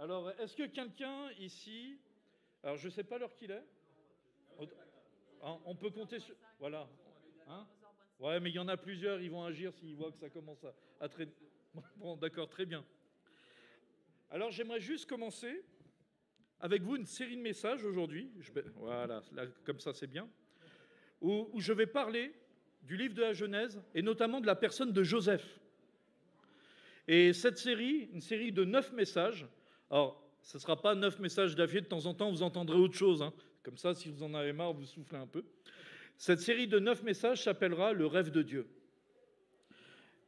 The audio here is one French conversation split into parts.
Alors, est-ce que quelqu'un ici... Alors, je ne sais pas l'heure qu'il est. On peut compter sur... Voilà. Hein? Ouais, mais il y en a plusieurs, ils vont agir s'ils voient que ça commence à traîner. Bon, d'accord, très bien. Alors, j'aimerais juste commencer avec vous une série de messages aujourd'hui. Voilà, là, comme ça, c'est bien. Où je vais parler du livre de la Genèse et notamment de la personne de Joseph. Et cette série, une série de 9 messages, alors ce ne sera pas 9 messages d'affilée, de temps en temps vous entendrez autre chose, hein. Comme ça, si vous en avez marre, vous soufflez un peu. Cette série de 9 messages s'appellera « Le rêve de Dieu ».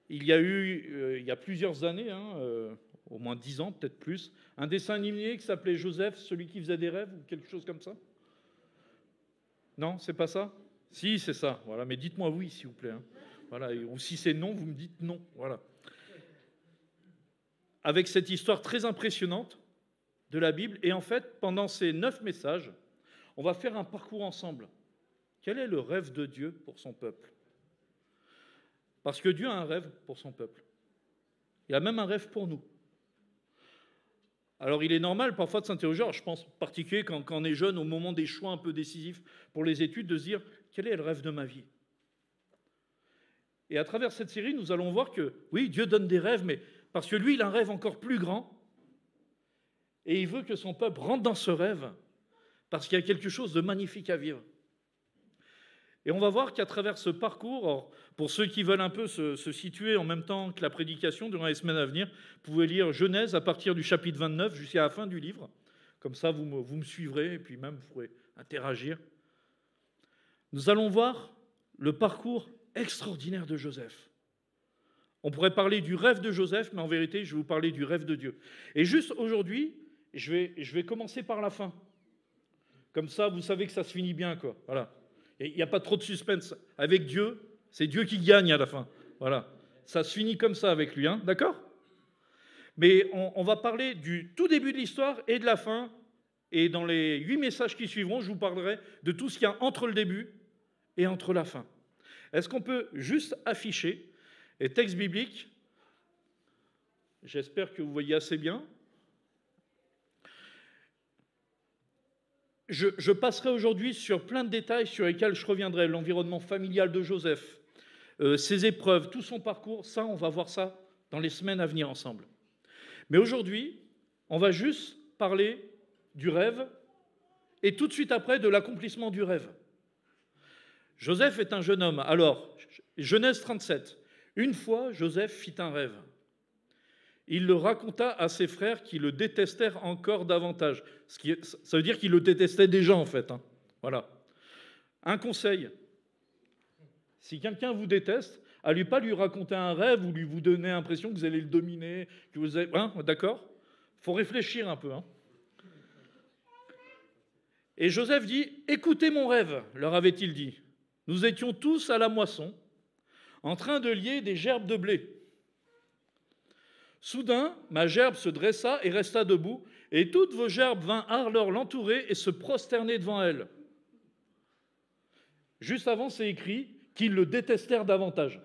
Il y a eu, il y a plusieurs années, au moins 10 ans, peut-être plus, un dessin animé qui s'appelait Joseph, celui qui faisait des rêves, ou quelque chose comme ça. Non, c'est pas ça? Si, c'est ça. Voilà, mais dites-moi oui, s'il vous plaît. Hein. Voilà, ou si c'est non, vous me dites non. Voilà. Avec cette histoire très impressionnante de la Bible. Et en fait, pendant ces 9 messages, on va faire un parcours ensemble. Quel est le rêve de Dieu pour son peuple? Parce que Dieu a un rêve pour son peuple. Il a même un rêve pour nous. Alors il est normal parfois de s'interroger, je pense en particulier quand on est jeune, au moment des choix un peu décisifs pour les études, de se dire quel est le rêve de ma vie? Et à travers cette série, nous allons voir que oui, Dieu donne des rêves, mais parce que lui, il a un rêve encore plus grand, et il veut que son peuple rentre dans ce rêve, parce qu'il y a quelque chose de magnifique à vivre. Et on va voir qu'à travers ce parcours, pour ceux qui veulent un peu se situer en même temps que la prédication durant les semaines à venir, vous pouvez lire Genèse à partir du chapitre 29 jusqu'à la fin du livre. Comme ça, vous me suivrez et puis même vous pourrez interagir. Nous allons voir le parcours extraordinaire de Joseph. On pourrait parler du rêve de Joseph, mais en vérité, je vais vous parler du rêve de Dieu. Et juste aujourd'hui, je vais commencer par la fin. Comme ça, vous savez que ça se finit bien, quoi. Voilà. Et il n'y a pas trop de suspense. Avec Dieu, c'est Dieu qui gagne à la fin. Voilà. Ça se finit comme ça avec lui, hein, d'accord? Mais on va parler du tout début de l'histoire et de la fin. Et dans les 8 messages qui suivront, je vous parlerai de tout ce qu'il y a entre le début et entre la fin. Est-ce qu'on peut juste afficher les textes bibliques? J'espère que vous voyez assez bien. Je passerai aujourd'hui sur plein de détails sur lesquels je reviendrai. L'environnement familial de Joseph, ses épreuves, tout son parcours, ça, on va voir ça dans les semaines à venir ensemble. Mais aujourd'hui, on va juste parler du rêve et tout de suite après de l'accomplissement du rêve. Joseph est un jeune homme. Alors, Genèse 37. Une fois, Joseph fit un rêve. Il le raconta à ses frères qui le détestèrent encore davantage. Ça veut dire qu'ils le détestaient déjà, en fait. Hein. Voilà. Un conseil. Si quelqu'un vous déteste, à lui pas lui raconter un rêve ou lui vous donner l'impression que vous allez le dominer, que vous allez... Hein, d'accord? Il faut réfléchir un peu. Hein. Et Joseph dit, « Écoutez mon rêve », leur avait-il dit. « Nous étions tous à la moisson, en train de lier des gerbes de blé. Soudain, ma gerbe se dressa et resta debout, et toutes vos gerbes vinrent alors l'entourer et se prosterner devant elle. » Juste avant, c'est écrit qu'ils le détestèrent davantage.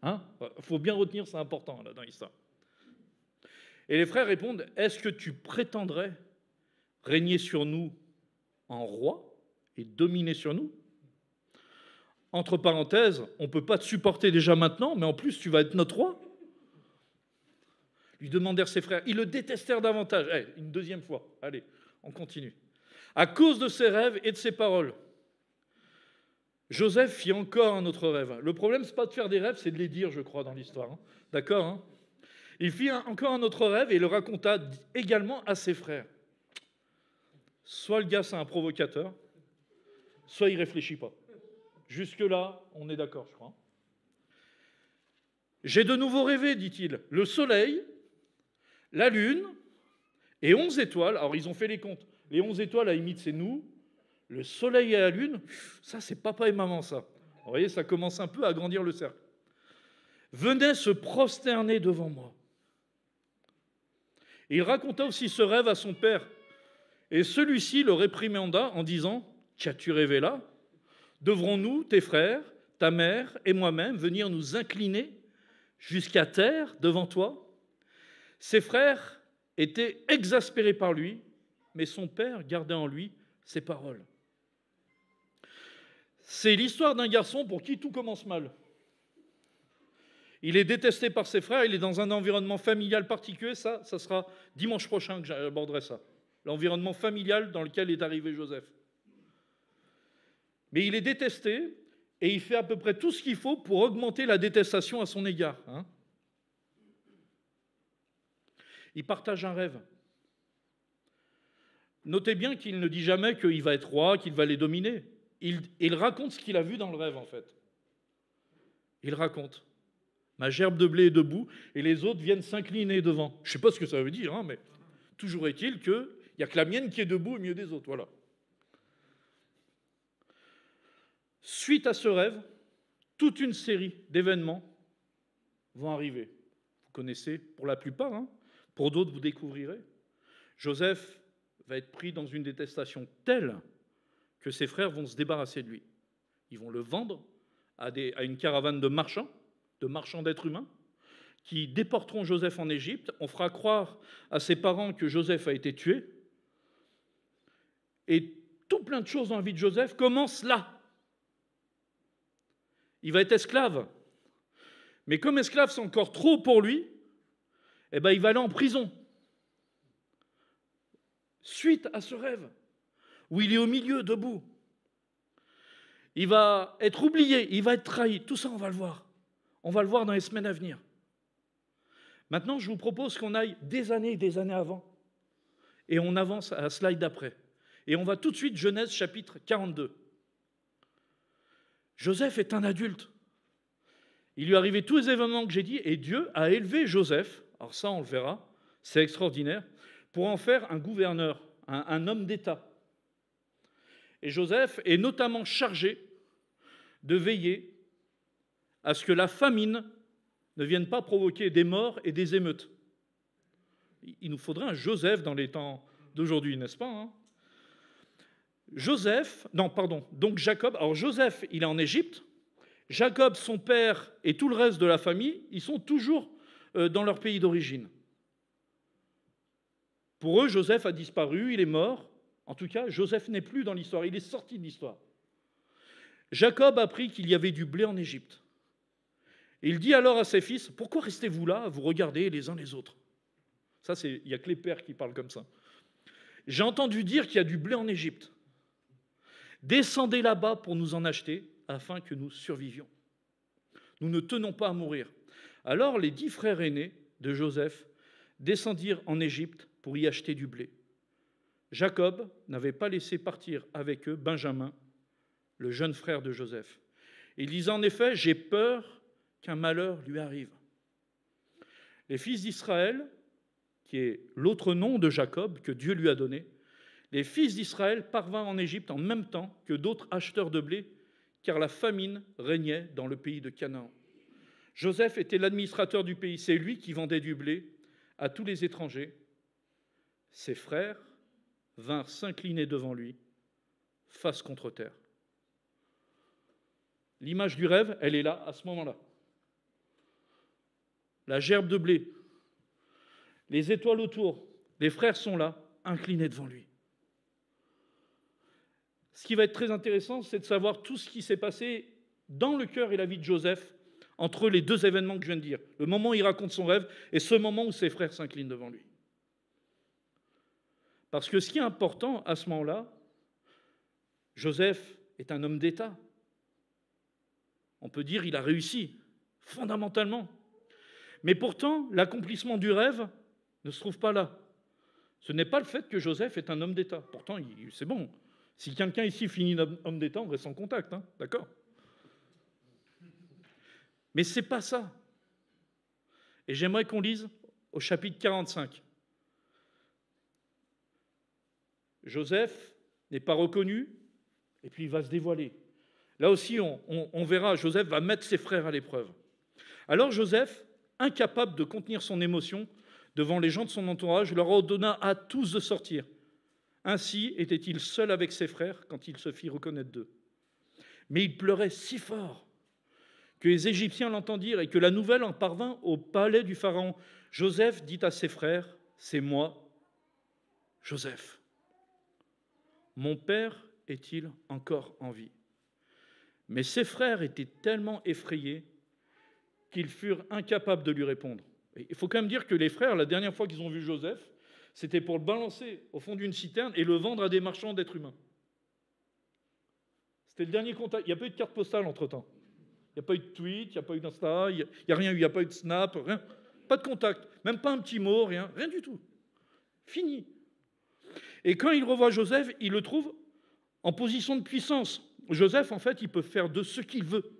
Hein? Faut bien retenir, c'est important là, dans l'histoire. Et les frères répondent, « Est-ce que tu prétendrais régner sur nous en roi et dominer sur nous ?» Entre parenthèses, on ne peut pas te supporter déjà maintenant, mais en plus, tu vas être notre roi. Lui demandèrent ses frères. Ils le détestèrent davantage. Une deuxième fois. Allez, on continue. À cause de ses rêves et de ses paroles, Joseph fit encore un autre rêve. Le problème, ce n'est pas de faire des rêves, c'est de les dire, je crois, dans l'histoire. Hein. D'accord, hein? Il fit encore un autre rêve et le raconta également à ses frères. Soit le gars, c'est un provocateur, soit il ne réfléchit pas. Jusque-là, on est d'accord, je crois. « J'ai de nouveau rêvé, dit-il, le soleil, la lune et 11 étoiles. » Alors, ils ont fait les comptes. Les 11 étoiles, à la limite, c'est nous. Le soleil et la lune, ça, c'est papa et maman, ça. Vous voyez, ça commence un peu à agrandir le cercle. Venaient se prosterner devant moi. Et il raconta aussi ce rêve à son père. Et celui-ci le réprimanda en disant, « Qu'as-tu rêvé là? Devrons-nous, tes frères, ta mère et moi-même, venir nous incliner jusqu'à terre devant toi ?» Ses frères était exaspéré par lui, mais son père gardait en lui ses paroles. C'est l'histoire d'un garçon pour qui tout commence mal. Il est détesté par ses frères, il est dans un environnement familial particulier, ça sera dimanche prochain que j'aborderai ça. L'environnement familial dans lequel est arrivé Joseph. Mais il est détesté et il fait à peu près tout ce qu'il faut pour augmenter la détestation à son égard. Il partage un rêve. Notez bien qu'il ne dit jamais qu'il va être roi, qu'il va les dominer. Il raconte ce qu'il a vu dans le rêve, en fait. Il raconte. Ma gerbe de blé est debout et les autres viennent s'incliner devant. Je ne sais pas ce que ça veut dire, mais toujours est-il qu'il n'y a que la mienne qui est debout au milieu des autres. Voilà. Suite à ce rêve, toute une série d'événements vont arriver. Vous connaissez pour la plupart, pour d'autres vous découvrirez. Joseph va être pris dans une détestation telle que ses frères vont se débarrasser de lui. Ils vont le vendre à une caravane de marchands d'êtres humains, qui déporteront Joseph en Égypte. On fera croire à ses parents que Joseph a été tué. Et tout plein de choses dans la vie de Joseph commencent là. Il va être esclave. Mais comme esclave, c'est encore trop pour lui, il va aller en prison. Suite à ce rêve, où il est au milieu, debout. Il va être oublié, il va être trahi. Tout ça, on va le voir. On va le voir dans les semaines à venir. Maintenant, je vous propose qu'on aille des années avant. Et on avance à la slide d'après. Et on va tout de suite, Genèse chapitre 42. Joseph est un adulte. Il lui est arrivé tous les événements que j'ai dit, et Dieu a élevé Joseph, alors ça on le verra, c'est extraordinaire, pour en faire un gouverneur, un homme d'État. Et Joseph est notamment chargé de veiller à ce que la famine ne vienne pas provoquer des morts et des émeutes. Il nous faudrait un Joseph dans les temps d'aujourd'hui, n'est-ce pas, donc Jacob, alors Joseph, il est en Égypte, Jacob, son père et tout le reste de la famille, ils sont toujours dans leur pays d'origine. Pour eux, Joseph a disparu, il est mort. En tout cas, Joseph n'est plus dans l'histoire, il est sorti de l'histoire. Jacob a appris qu'il y avait du blé en Égypte. Il dit alors à ses fils, « Pourquoi restez-vous là à vous regarder les uns les autres ?» Ça, il n'y a que les pères qui parlent comme ça. « J'ai entendu dire qu'il y a du blé en Égypte. Descendez là-bas pour nous en acheter, afin que nous survivions. Nous ne tenons pas à mourir. » Alors les 10 frères aînés de Joseph descendirent en Égypte pour y acheter du blé. Jacob n'avait pas laissé partir avec eux Benjamin, le jeune frère de Joseph. Il disait en effet, « J'ai peur qu'un malheur lui arrive. » Les fils d'Israël, qui est l'autre nom de Jacob que Dieu lui a donné, les fils d'Israël parvinrent en Égypte en même temps que d'autres acheteurs de blé, car la famine régnait dans le pays de Canaan. Joseph était l'administrateur du pays, c'est lui qui vendait du blé à tous les étrangers. Ses frères vinrent s'incliner devant lui, face contre terre. L'image du rêve, elle est là, à ce moment-là. La gerbe de blé, les étoiles autour, les frères sont là, inclinés devant lui. Ce qui va être très intéressant, c'est de savoir tout ce qui s'est passé dans le cœur et la vie de Joseph entre les deux événements que je viens de dire. Le moment où il raconte son rêve et ce moment où ses frères s'inclinent devant lui. Parce que ce qui est important à ce moment-là, Joseph est un homme d'État. On peut dire qu'il a réussi, fondamentalement. Mais pourtant, l'accomplissement du rêve ne se trouve pas là. Ce n'est pas le fait que Joseph est un homme d'État. Pourtant, c'est bon. Si quelqu'un ici finit homme d'État, on reste en contact, d'accord ? Mais ce n'est pas ça. Et j'aimerais qu'on lise au chapitre 45. Joseph n'est pas reconnu, et puis il va se dévoiler. Là aussi, on verra, Joseph va mettre ses frères à l'épreuve. Alors Joseph, incapable de contenir son émotion devant les gens de son entourage, leur ordonna à tous de sortir. Ainsi était-il seul avec ses frères quand il se fit reconnaître d'eux. Mais il pleurait si fort que les Égyptiens l'entendirent et que la nouvelle en parvint au palais du Pharaon. Joseph dit à ses frères, « c'est moi, Joseph. Mon père est-il encore en vie? Mais ses frères étaient tellement effrayés qu'ils furent incapables de lui répondre. Et il faut quand même dire que les frères, la dernière fois qu'ils ont vu Joseph, c'était pour le balancer au fond d'une citerne et le vendre à des marchands d'êtres humains. C'était le dernier contact. Il n'y a pas eu de carte postale entre-temps. Il n'y a pas eu de tweet, il n'y a pas eu d'Insta, il n'y a rien eu, il n'y a pas eu de Snap, rien. Pas de contact, même pas un petit mot, rien du tout. Fini. Et quand il revoit Joseph, il le trouve en position de puissance. Joseph, en fait, il peut faire de ce qu'il veut,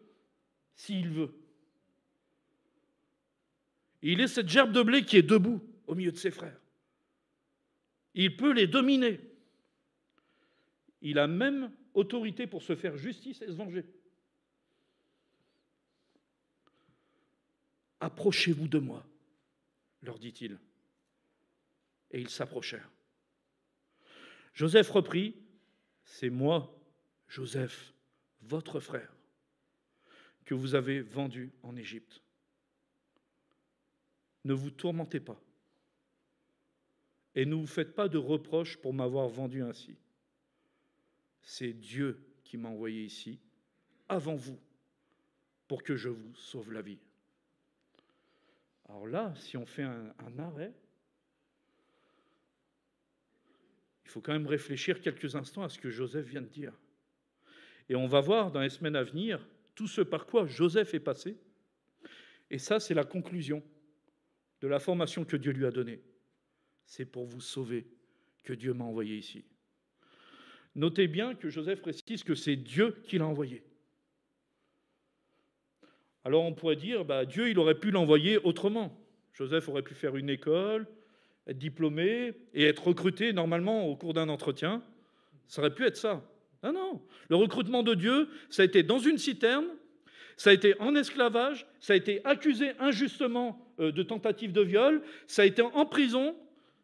s'il veut. Il est cette gerbe de blé qui est debout au milieu de ses frères. Il peut les dominer. Il a même autorité pour se faire justice et se venger. « Approchez-vous de moi », leur dit-il. Et ils s'approchèrent. Joseph reprit, « C'est moi, Joseph, votre frère, que vous avez vendu en Égypte. Ne vous tourmentez pas et ne vous faites pas de reproches pour m'avoir vendu ainsi. C'est Dieu qui m'a envoyé ici, avant vous, pour que je vous sauve la vie. » Alors là, si on fait un arrêt, il faut quand même réfléchir quelques instants à ce que Joseph vient de dire. Et on va voir dans les semaines à venir tout ce par quoi Joseph est passé. Et ça, c'est la conclusion de la formation que Dieu lui a donnée. C'est pour vous sauver que Dieu m'a envoyé ici. Notez bien que Joseph précise que c'est Dieu qui l'a envoyé. Alors on pourrait dire, Dieu, il aurait pu l'envoyer autrement. Joseph aurait pu faire une école, être diplômé et être recruté normalement au cours d'un entretien. Ça aurait pu être ça. Ah non, le recrutement de Dieu, ça a été dans une citerne, ça a été en esclavage, ça a été accusé injustement de tentative de viol, ça a été en prison,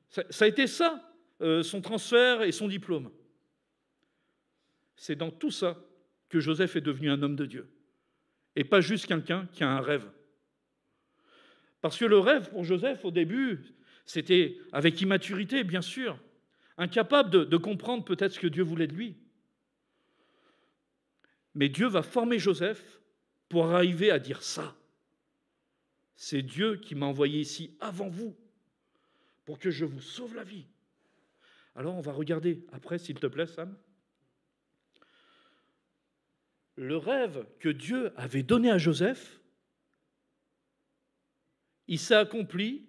ça a été ça, son transfert et son diplôme. C'est dans tout ça que Joseph est devenu un homme de Dieu. Et pas juste quelqu'un qui a un rêve. Parce que le rêve, pour Joseph, au début, c'était avec immaturité, bien sûr, incapable de comprendre peut-être ce que Dieu voulait de lui. Mais Dieu va former Joseph pour arriver à dire ça. C'est Dieu qui m'a envoyé ici avant vous, pour que je vous sauve la vie. Alors on va regarder après, s'il te plaît, Sam. Le rêve que Dieu avait donné à Joseph, il s'est accompli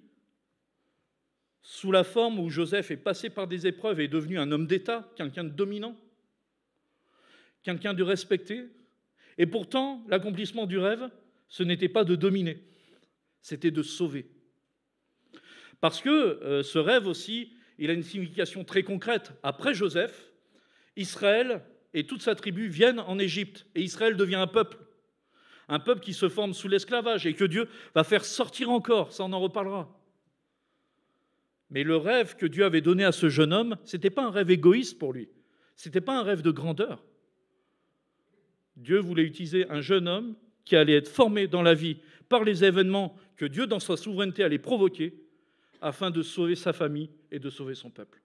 sous la forme où Joseph est passé par des épreuves et est devenu un homme d'État, quelqu'un de dominant, quelqu'un de respecté. Et pourtant, l'accomplissement du rêve, ce n'était pas de dominer, c'était de sauver. Parce que ce rêve aussi, il a une signification très concrète. Après Joseph, Israël et toute sa tribu viennent en Égypte. Et Israël devient un peuple qui se forme sous l'esclavage et que Dieu va faire sortir encore. Ça, on en reparlera. Mais le rêve que Dieu avait donné à ce jeune homme, ce n'était pas un rêve égoïste pour lui. Ce n'était pas un rêve de grandeur. Dieu voulait utiliser un jeune homme qui allait être formé dans la vie par les événements que Dieu, dans sa souveraineté, allait provoquer afin de sauver sa famille et de sauver son peuple.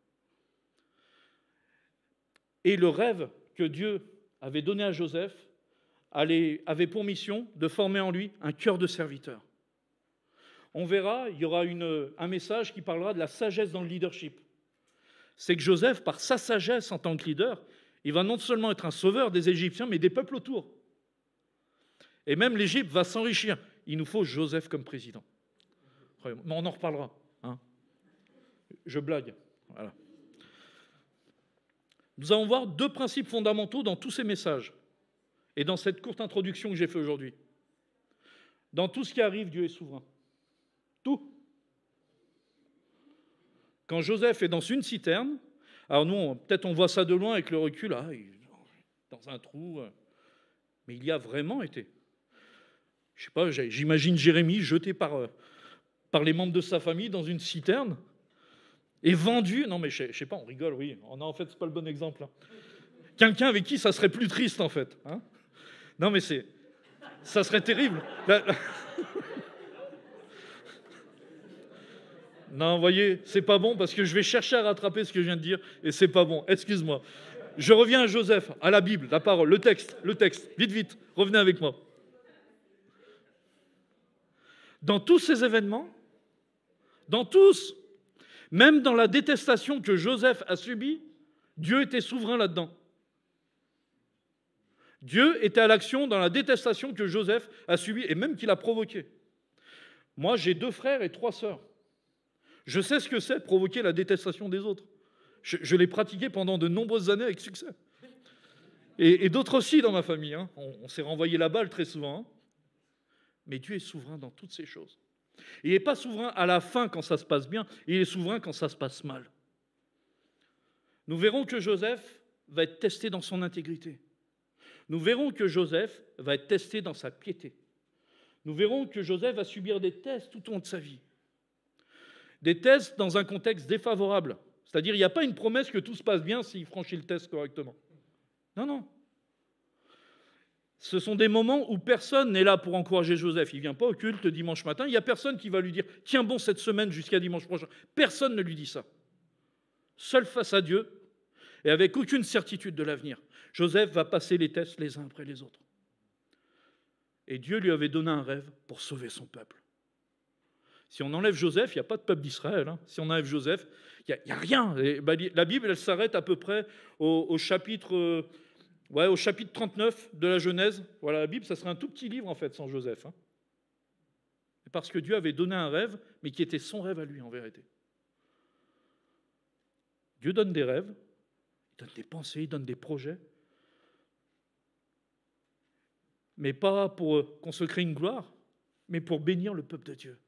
Et le rêve que Dieu avait donné à Joseph avait pour mission de former en lui un cœur de serviteur. On verra, il y aura un message qui parlera de la sagesse dans le leadership. C'est que Joseph, par sa sagesse en tant que leader, il va non seulement être un sauveur des Égyptiens, mais des peuples autour. Et même l'Égypte va s'enrichir. Il nous faut Joseph comme président. Mais on en reparlera. Hein. Je blague. Voilà. Nous allons voir deux principes fondamentaux dans tous ces messages et dans cette courte introduction que j'ai faite aujourd'hui. Dans tout ce qui arrive, Dieu est souverain. Tout. Quand Joseph est dans une citerne, alors nous, peut-être on voit ça de loin avec le recul, il est dans un trou, mais il y a vraiment été. Je sais pas, j'imagine Jérémie jeté par les membres de sa famille dans une citerne et vendu. Non mais je sais pas, on rigole, oui. En fait, c'est pas le bon exemple. Hein. Quelqu'un avec qui ça serait plus triste en fait. Hein, non mais ça serait terrible. Non, vous voyez, c'est pas bon parce que je vais chercher à rattraper ce que je viens de dire et c'est pas bon. Excuse-moi. Je reviens à Joseph, à la Bible, la parole, le texte. Vite, vite, revenez avec moi. Dans tous ces événements, dans tous, même dans la détestation que Joseph a subie, Dieu était souverain là-dedans. Dieu était à l'action dans la détestation que Joseph a subie et même qu'il a provoquée. Moi, j'ai 2 frères et 3 sœurs. Je sais ce que c'est de provoquer la détestation des autres. Je l'ai pratiqué pendant de nombreuses années avec succès. Et d'autres aussi dans ma famille. Hein. On s'est renvoyé la balle très souvent. Hein. Mais Dieu est souverain dans toutes ces choses. Il n'est pas souverain à la fin quand ça se passe bien, il est souverain quand ça se passe mal. Nous verrons que Joseph va être testé dans son intégrité. Nous verrons que Joseph va être testé dans sa piété. Nous verrons que Joseph va subir des tests tout au long de sa vie. Des tests dans un contexte défavorable. C'est-à-dire, il n'y a pas une promesse que tout se passe bien s'il franchit le test correctement. Non, non. Ce sont des moments où personne n'est là pour encourager Joseph. Il ne vient pas au culte dimanche matin. Il n'y a personne qui va lui dire « Tiens bon cette semaine jusqu'à dimanche prochain ». Personne ne lui dit ça. Seul face à Dieu et avec aucune certitude de l'avenir, Joseph va passer les tests les uns après les autres. Et Dieu lui avait donné un rêve pour sauver son peuple. Si on enlève Joseph, il n'y a pas de peuple d'Israël. Hein. Si on enlève Joseph, il n'y a rien. La Bible, elle s'arrête à peu près au chapitre 39 de la Genèse. Voilà, la Bible, ça serait un tout petit livre, en fait, sans Joseph. Hein. Parce que Dieu avait donné un rêve, mais qui était son rêve à lui, en vérité. Dieu donne des rêves, il donne des pensées, il donne des projets, mais pas pour consacrer une gloire, mais pour bénir le peuple de Dieu.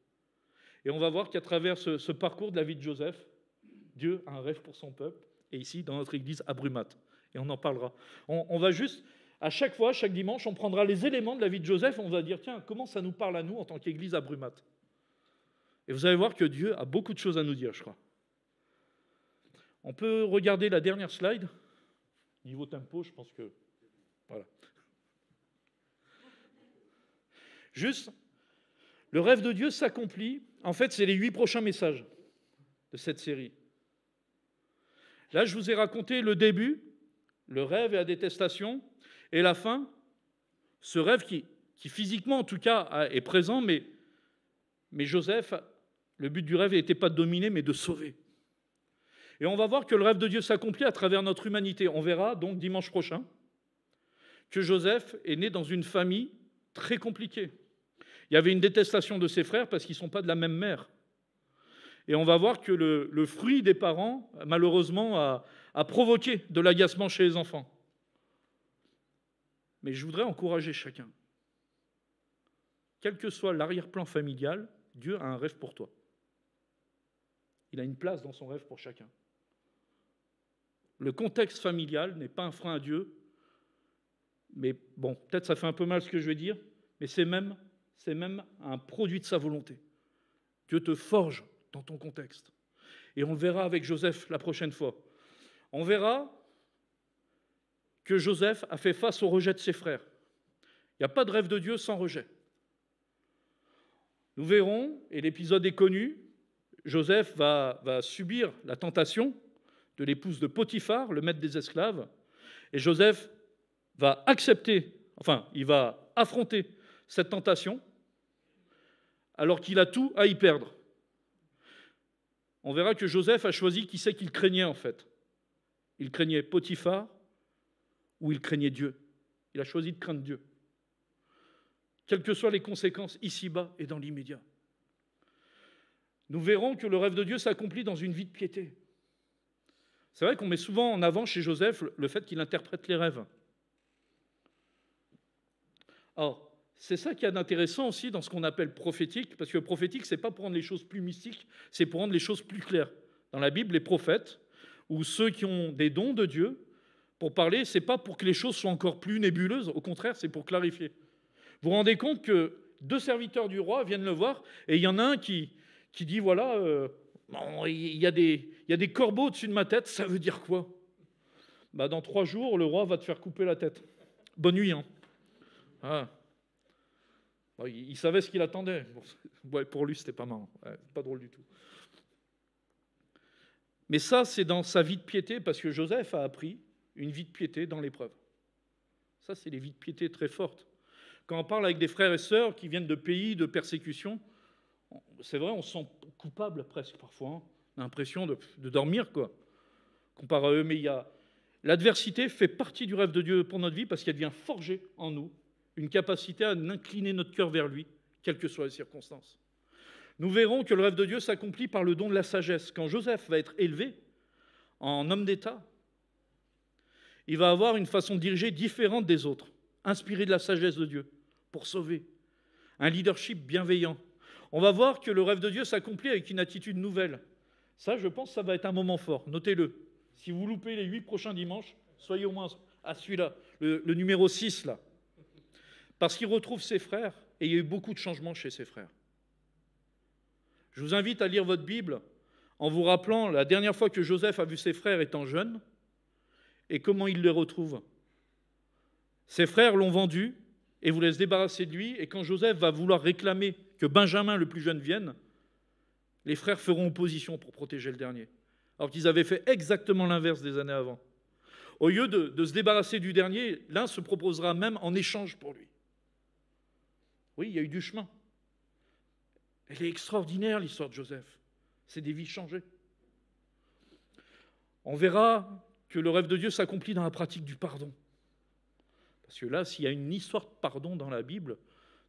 Et on va voir qu'à travers ce parcours de la vie de Joseph, Dieu a un rêve pour son peuple, et ici, dans notre église, à Brumat. Et on en parlera. On va juste, à chaque fois, chaque dimanche, on prendra les éléments de la vie de Joseph, on va dire, tiens, comment ça nous parle à nous en tant qu'église à Brumat. Et vous allez voir que Dieu a beaucoup de choses à nous dire, je crois. On peut regarder la dernière slide. Niveau tempo, je pense que... Voilà. Juste, le rêve de Dieu s'accomplit. En fait, c'est les 8 prochains messages de cette série. Là, je vous ai raconté le début, le rêve et la détestation, et la fin, ce rêve qui physiquement, en tout cas, est présent, mais Joseph, le but du rêve n'était pas de dominer, mais de sauver. Et on va voir que le rêve de Dieu s'accomplit à travers notre humanité. On verra donc dimanche prochain que Joseph est né dans une famille très compliquée. Il y avait une détestation de ses frères parce qu'ils ne sont pas de la même mère. Et on va voir que le fruit des parents, malheureusement, a provoqué de l'agacement chez les enfants. Mais je voudrais encourager chacun. Quel que soit l'arrière-plan familial, Dieu a un rêve pour toi. Il a une place dans son rêve pour chacun. Le contexte familial n'est pas un frein à Dieu, mais bon, peut-être ça fait un peu mal ce que je vais dire, mais c'est même un produit de sa volonté. Dieu te forge dans ton contexte. Et on le verra avec Joseph la prochaine fois. On verra que Joseph a fait face au rejet de ses frères. Il n'y a pas de rêve de Dieu sans rejet. Nous verrons, et l'épisode est connu, Joseph va subir la tentation de l'épouse de Potiphar, le maître des esclaves, et Joseph va il va affronter cette tentation alors qu'il a tout à y perdre. On verra que Joseph a choisi qui c'est qu'il craignait en fait. Il craignait Potiphar ou il craignait Dieu. Il a choisi de craindre Dieu. Quelles que soient les conséquences ici-bas et dans l'immédiat. Nous verrons que le rêve de Dieu s'accomplit dans une vie de piété. C'est vrai qu'on met souvent en avant chez Joseph le fait qu'il interprète les rêves. Or, c'est ça qu'il y a d'intéressant aussi dans ce qu'on appelle prophétique, parce que prophétique, ce n'est pas pour rendre les choses plus mystiques, c'est pour rendre les choses plus claires. Dans la Bible, les prophètes, ou ceux qui ont des dons de Dieu, pour parler, ce n'est pas pour que les choses soient encore plus nébuleuses, au contraire, c'est pour clarifier. Vous vous rendez compte que 2 serviteurs du roi viennent le voir, et il y en a un qui dit, voilà, il y a des corbeaux au-dessus de ma tête, ça veut dire quoi ? Dans 3 jours, le roi va te faire couper la tête. Bonne nuit, hein. Ah. Il savait ce qu'il attendait. Bon, pour lui, c'était pas marrant. Pas drôle du tout. Mais ça, c'est dans sa vie de piété, parce que Joseph a appris une vie de piété dans l'épreuve. Ça, c'est des vies de piété très fortes. Quand on parle avec des frères et sœurs qui viennent de pays de persécution, c'est vrai, on se sent coupable presque parfois. Hein. On a l'impression de dormir, quoi, comparé à eux. Mais l'adversité fait partie du rêve de Dieu pour notre vie parce qu'elle vient forger en nous une capacité à incliner notre cœur vers lui, quelles que soient les circonstances. Nous verrons que le rêve de Dieu s'accomplit par le don de la sagesse. Quand Joseph va être élevé en homme d'État, il va avoir une façon de diriger différente des autres, inspiré de la sagesse de Dieu, pour sauver. Un leadership bienveillant. On va voir que le rêve de Dieu s'accomplit avec une attitude nouvelle. Ça, je pense, ça va être un moment fort. Notez-le. Si vous loupez les 8 prochains dimanches, soyez au moins à celui-là, le numéro 6, là. Parce qu'il retrouve ses frères, et il y a eu beaucoup de changements chez ses frères. Je vous invite à lire votre Bible en vous rappelant la dernière fois que Joseph a vu ses frères étant jeunes et comment il les retrouve. Ses frères l'ont vendu et voulaient se débarrasser de lui. Et quand Joseph va vouloir réclamer que Benjamin, le plus jeune, vienne, les frères feront opposition pour protéger le dernier. Alors qu'ils avaient fait exactement l'inverse des années avant. Au lieu de se débarrasser du dernier, l'un se proposera même en échange pour lui. Oui, il y a eu du chemin. Elle est extraordinaire, l'histoire de Joseph. C'est des vies changées. On verra que le rêve de Dieu s'accomplit dans la pratique du pardon. Parce que là, s'il y a une histoire de pardon dans la Bible,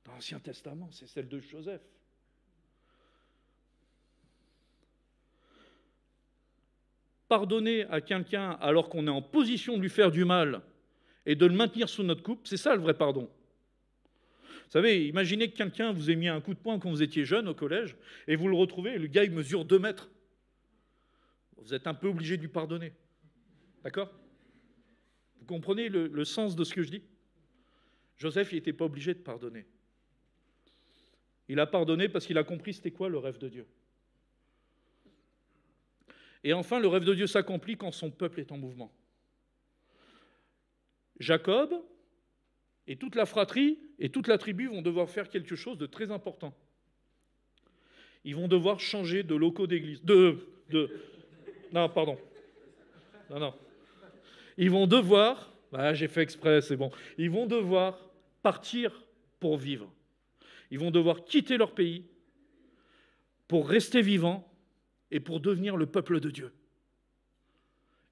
dans l'Ancien Testament, c'est celle de Joseph. Pardonner à quelqu'un alors qu'on est en position de lui faire du mal et de le maintenir sous notre coupe, c'est ça le vrai pardon. Vous savez, imaginez que quelqu'un vous ait mis un coup de poing quand vous étiez jeune au collège et vous le retrouvez et le gars il mesure 2 mètres. Vous êtes un peu obligé de lui pardonner. D'accord ? Vous comprenez le sens de ce que je dis ? Joseph, il n'était pas obligé de pardonner. Il a pardonné parce qu'il a compris c'était quoi le rêve de Dieu. Et enfin, le rêve de Dieu s'accomplit quand son peuple est en mouvement. Jacob et toute la fratrie et toute la tribu vont devoir faire quelque chose de très important. Ils vont devoir changer de locaux d'église. Non, pardon. Non. Ils vont devoir... j'ai fait exprès, c'est bon. Ils vont devoir partir pour vivre. Ils vont devoir quitter leur pays pour rester vivants et pour devenir le peuple de Dieu.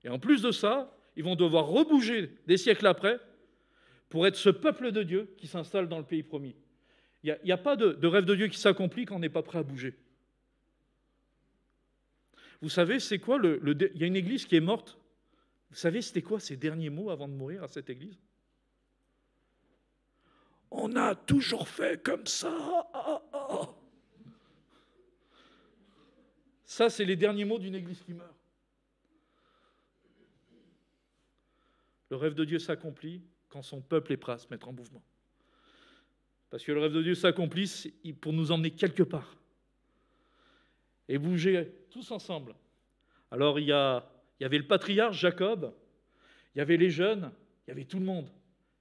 Et en plus de ça, ils vont devoir rebouger des siècles après pour être ce peuple de Dieu qui s'installe dans le pays promis. Il n'y a pas de rêve de Dieu qui s'accomplit quand on n'est pas prêt à bouger. Vous savez, c'est quoi il y a une église qui est morte. Vous savez, c'était quoi ses derniers mots avant de mourir à cette église ? On a toujours fait comme ça. Ça, c'est les derniers mots d'une église qui meurt. Le rêve de Dieu s'accomplit quand son peuple est prêt à se mettre en mouvement. Parce que le rêve de Dieu s'accomplit pour nous emmener quelque part. Et bouger tous ensemble. Alors, il y avait le patriarche Jacob, il y avait les jeunes, il y avait tout le monde.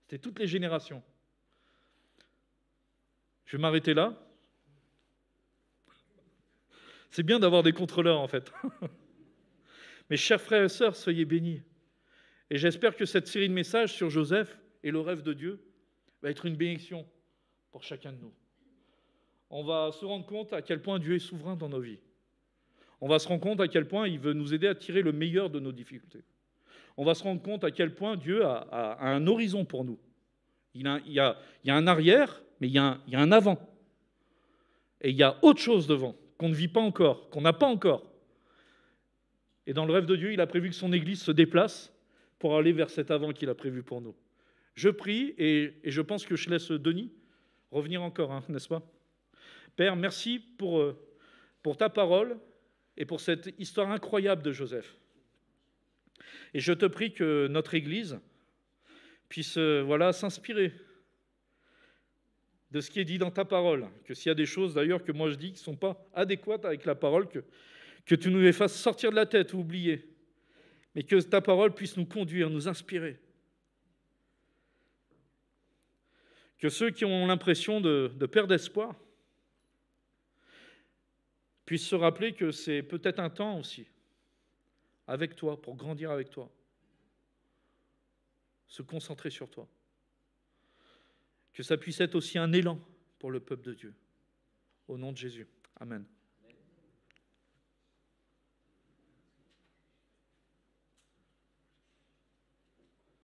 C'était toutes les générations. Je vais m'arrêter là. C'est bien d'avoir des contrôleurs, en fait. Mes chers frères et sœurs, soyez bénis. Et j'espère que cette série de messages sur Joseph et le rêve de Dieu va être une bénédiction pour chacun de nous. On va se rendre compte à quel point Dieu est souverain dans nos vies. On va se rendre compte à quel point il veut nous aider à tirer le meilleur de nos difficultés. On va se rendre compte à quel point Dieu a un horizon pour nous. Il y a un arrière, mais il y a un avant. Et il y a autre chose devant, qu'on ne vit pas encore, qu'on n'a pas encore. Et dans le rêve de Dieu, il a prévu que son Église se déplace pour aller vers cet avant qu'il a prévu pour nous. Je prie, et je pense que je laisse Denis revenir encore, n'est-ce pas ? Père, merci pour ta parole et pour cette histoire incroyable de Joseph. Et je te prie que notre Église puisse s'inspirer de ce qui est dit dans ta parole, que s'il y a des choses d'ailleurs que moi je dis qui ne sont pas adéquates avec la parole, que tu nous les fasses sortir de la tête ou oublier, mais que ta parole puisse nous conduire, nous inspirer. Que ceux qui ont l'impression de perdre espoir puissent se rappeler que c'est peut-être un temps aussi, avec toi, pour grandir avec toi. Se concentrer sur toi. Que ça puisse être aussi un élan pour le peuple de Dieu. Au nom de Jésus. Amen.